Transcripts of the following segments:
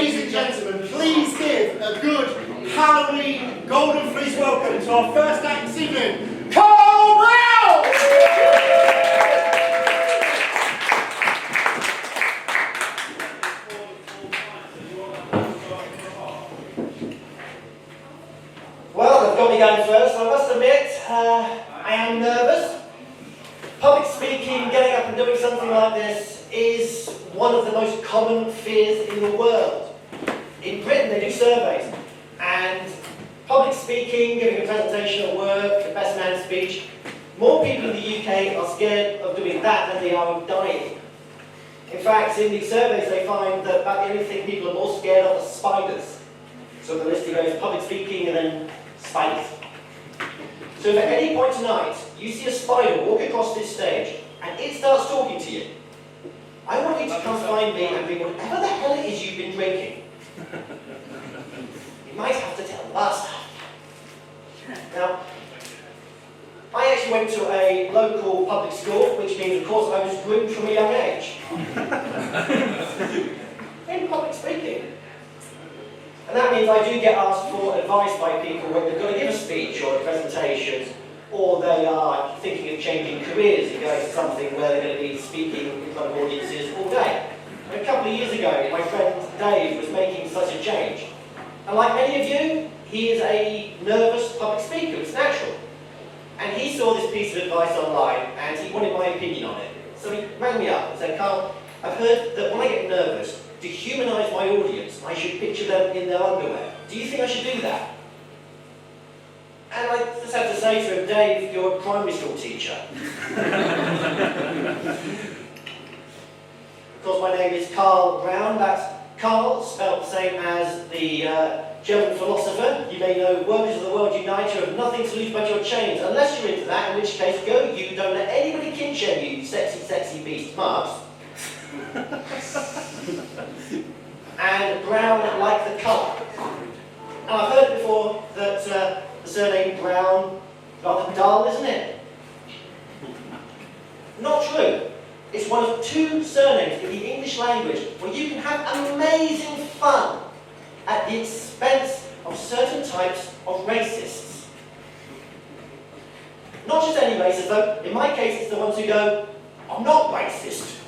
Ladies and gentlemen, please give a good Halloween Golden Fleece welcome to our first act this evening, Carl Brown! Well, they've got me going first, so I must admit, I am nervous. Public speaking, getting up and doing something like this is one of the most common fears in the world. In Britain, they do surveys, and public speaking, giving a presentation at work, the best man speech, more people in the UK are scared of doing that than they are of dying. In fact, in these surveys, they find that about the only thing people are more scared of are spiders. So the list goes public speaking and then spiders. So if at any point tonight you see a spider walk across this stage and it starts talking to you, I want you to come find me and bring whatever the hell it is you've been drinking. You might have to tell the bar staff. Now, I actually went to a local public school, which means, of course, I was groomed from a young age. In public speaking. And that means I do get asked for advice by people when they're going to give a speech or a presentation, or they are thinking of changing careers and going to something where they're going to be speaking in front of audiences all day. And a couple of years ago, my friend Dave was making such a change. And like many of you, he is a nervous public speaker, it's natural. And he saw this piece of advice online and he wanted my opinion on it. So he rang me up and said, Carl, I've heard that when I get nervous, to humanise my audience, I should picture them in their underwear. Do you think I should do that? And I just had to say to him, Dave, you're a primary school teacher. Of course, my name is Carl Brown. That's Carl, spelled the same as the German philosopher. You may know, workers of the world unite, you have nothing to lose but your chains. Unless you're into that, in which case, go you, don't let anybody kin shame you, you sexy, sexy beast. Marx. And brown like the colour. Now I've heard before that the surname Brown, rather dull, isn't it? Not true. It's one of two surnames in the English language where you can have amazing fun at the expense of certain types of racists. Not just any racists though. In my case it's the ones who go, I'm not racist.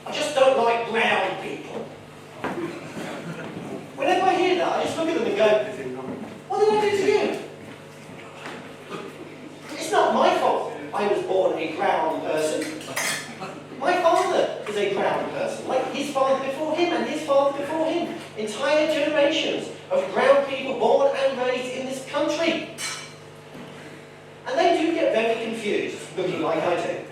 I just don't like brown people. Whenever I hear that, I just look at them and go, what did I do to you? It's not my fault I was born a brown person. My father is a brown person, like his father before him and his father before him. Entire generations of brown people born and raised in this country. And they do get very confused, looking like I do.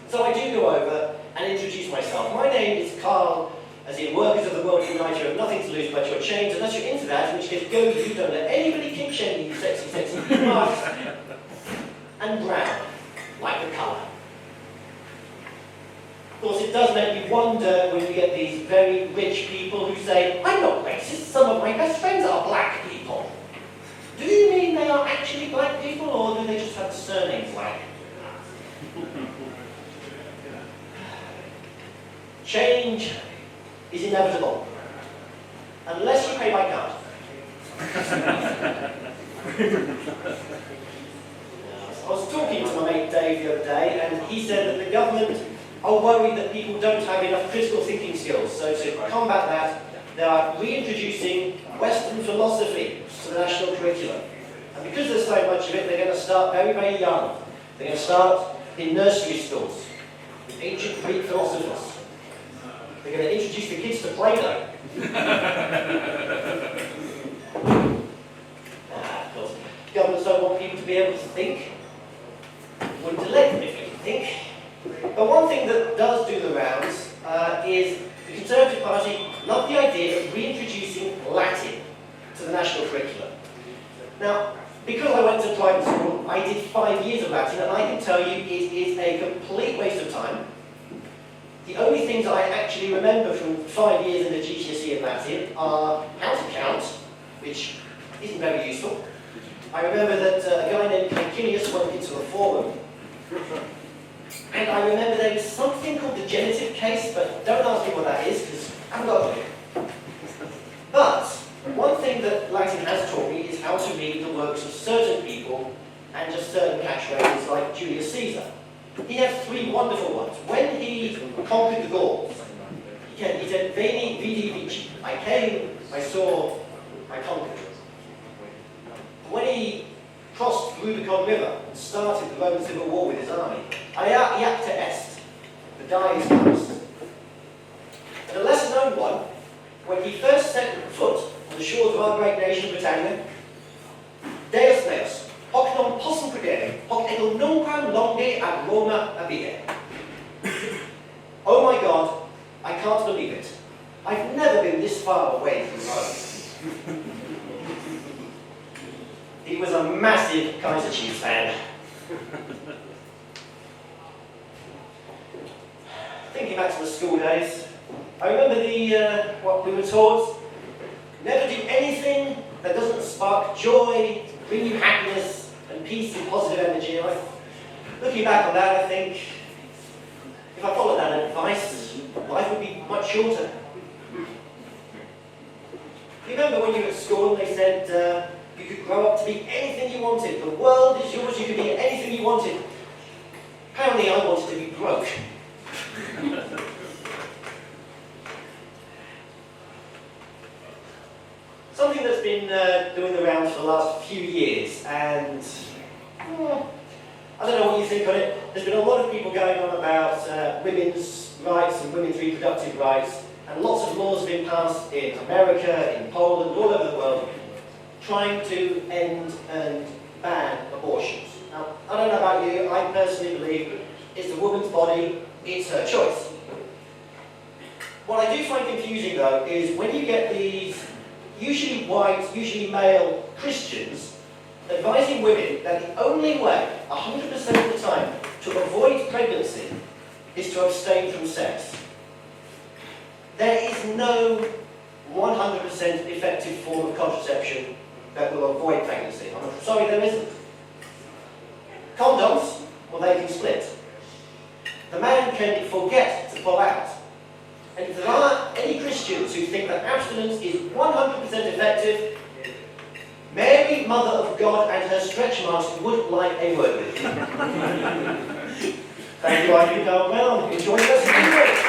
So I do go over and introduce myself. My name is Carl, as in workers of the world unite, you have nothing to lose but your chains, unless you're into that, in which case go you, don't let anybody kink shame you, sexy, sexy marks. And brown, like the colour. Of course, it does make me wonder when you get these very rich people who say, I'm not racist, some of my best friends are black people. Do you mean they are actually black people, or do they just have the surname black? Change is inevitable, unless you pay by card. I was talking to my mate Dave the other day, and he said that the government are worried that people don't have enough critical thinking skills. So to combat that, they are reintroducing Western philosophy to the national curriculum. And because there's so much of it, they're going to start very, very young. They're going to start in nursery schools with ancient Greek philosophers. They're going to introduce the kids to Plato. Of course, governments don't want people to be able to think. Wouldn't let them if they could think. But one thing that does do the rounds is the Conservative Party love the idea of reintroducing Latin to the national curriculum. Now, because I went to private school, I did 5 years of Latin, and I can tell you it is a complete waste of time. The only things I actually remember from 5 years in the GCSE of Latin are how to count, which isn't very useful. I remember that a guy named Caecilius went into a forum. And I remember there was something called the genitive case, but don't ask me what that is, because I haven't got a clue. writing has taught me is how to read the works of certain people and just certain catchphrases like Julius Caesar. He has three wonderful ones. When he conquered the Gauls, he said, Veni, vidi, vici. I came, I saw, I conquered. When he crossed the Rubicon River and started the Roman Civil War with his army, iacta est, the die is cast. And a lesser known one, when he first set foot on the shores of our great nation, Britannia, Deus meus, hoc non possum credere, hoc ego nunquam longe ad Roma abire. Oh my God, I can't believe it. I've never been this far away from Rome. He was a massive Kaiser Chiefs fan. Thinking back to the school days, I remember what we were taught. Never do anything that doesn't spark joy, bring you happiness and peace and positive energy. And looking back on that, I think if I followed that advice, life would be much shorter. You remember when you were at school and they said you could grow up to be anything you wanted. The world is yours, you could be anything you wanted. Apparently I wanted to be broke. Something that's been doing the rounds for the last few years, and I don't know what you think on it. There's been a lot of people going on about women's rights and women's reproductive rights, and lots of laws have been passed in America, in Poland, all over the world, trying to end and ban abortions. Now, I don't know about you, I personally believe it's the woman's body, it's her choice. What I do find confusing though is when you get these usually white, usually male Christians advising women that the only way, 100% of the time, to avoid pregnancy is to abstain from sex. There is no 100% effective form of contraception that will avoid pregnancy. I'm sorry, there isn't. Condoms, well, they can split. The man can forget to pull out. And if there are any Christians who think that abstinence is 100% effective, Mary, Mother of God, and her stretch marks would like a word with you. Thank you, I think I'll well. Enjoy the rest of the day.